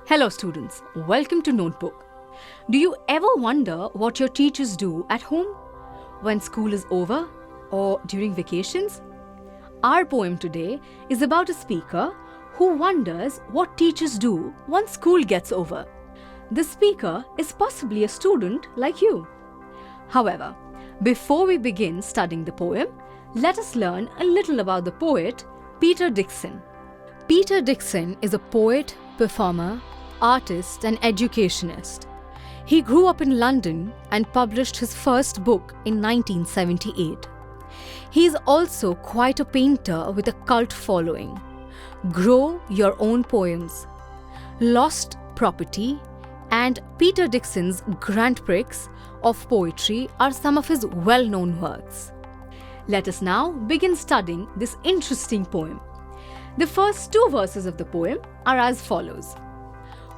Hello students, welcome to Notebook. Do you ever wonder what your teachers do at home, when school is over or during vacations? Our poem today is about a speaker who wonders what teachers do once school gets over. The speaker is possibly a student like you. However, before we begin studying the poem, let us learn a little about the poet Peter Dickson. Peter Dickson is a poet, performer, artist and educationist. He grew up in London and published his first book in 1978. He is also quite a painter with a cult following. Grow Your Own Poems, Lost Property and Peter Dickson's Grand Prix of Poetry are some of his well-known works. Let us now begin studying this interesting poem. The first two verses of the poem are as follows.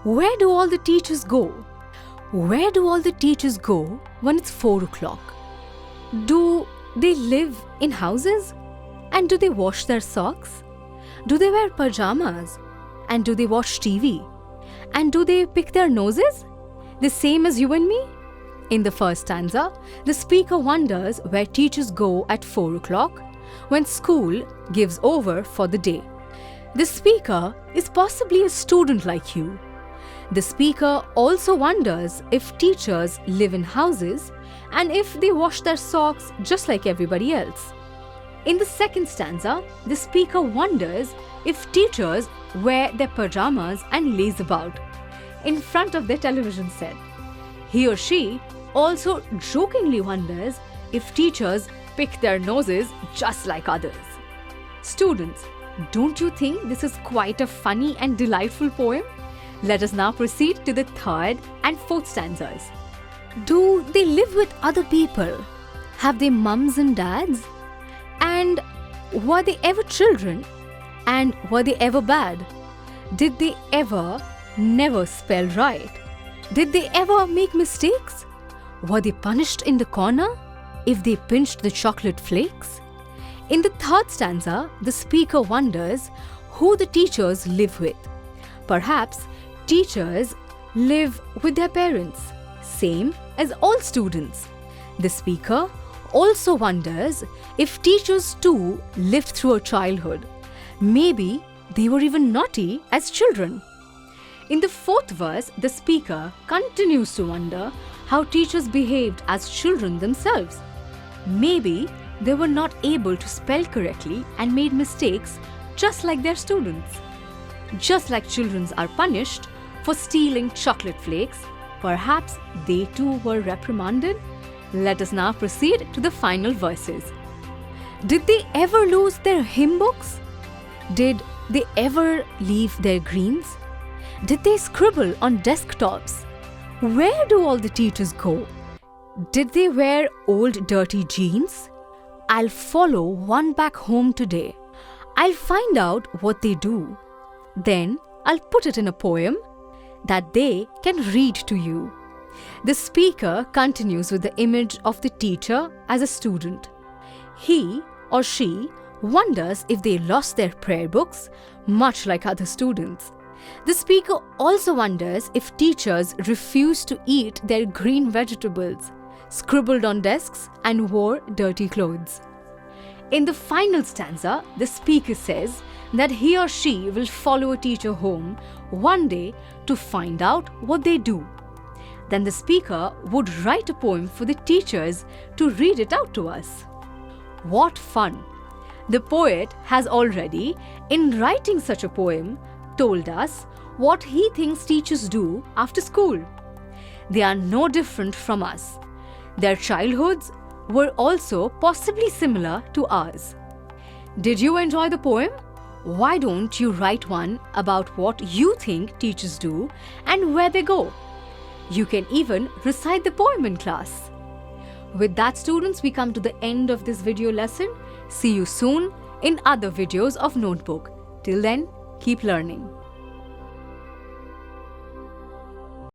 Where do all the teachers go? Where do all the teachers go when it's 4 o'clock? Do they live in houses? And do they wash their socks? Do they wear pajamas? And do they watch TV? And do they pick their noses? The same as you and me? In the first stanza, the speaker wonders where teachers go at 4 o'clock when school gives over for the day. The speaker is possibly a student like you. The speaker also wonders if teachers live in houses and if they wash their socks just like everybody else. In the second stanza, the speaker wonders if teachers wear their pajamas and laze about in front of their television set. He or she also jokingly wonders if teachers pick their noses just like others. Students, don't you think this is quite a funny and delightful poem? Let us now proceed to the third and fourth stanzas. Do they live with other people? Have they mums and dads? And were they ever children? And were they ever bad? Did they ever never spell right? Did they ever make mistakes? Were they punished in the corner if they pinched the chocolate flakes? In the third stanza, the speaker wonders who the teachers live with. Perhaps teachers live with their parents, same as all students. The speaker also wonders if teachers too lived through a childhood. Maybe they were even naughty as children. In the fourth verse, the speaker continues to wonder how teachers behaved as children themselves. Maybe they were not able to spell correctly and made mistakes just like their students. Just like children are punished for stealing chocolate flakes, perhaps they too were reprimanded. Let us now proceed to the final verses. Did they ever lose their hymn books? Did they ever leave their greens? Did they scribble on desktops? Where do all the teachers go? Did they wear old dirty jeans? I'll follow one back home today. I'll find out what they do. Then I'll put it in a poem that they can read to you. The speaker continues with the image of the teacher as a student. He or she wonders if they lost their prayer books, much like other students. The speaker also wonders if teachers refused to eat their green vegetables, scribbled on desks, and wore dirty clothes. In the final stanza, the speaker says that he or she will follow a teacher home one day to find out what they do. Then the speaker would write a poem for the teachers to read it out to us. What fun! The poet has already, in writing such a poem, told us what he thinks teachers do after school. They are no different from us. Their childhoods were also possibly similar to ours. Did you enjoy the poem? Why don't you write one about what you think teachers do and where they go? You can even recite the poem in class. With that, students, we come to the end of this video lesson. See you soon in other videos of Notebook. Till then, keep learning.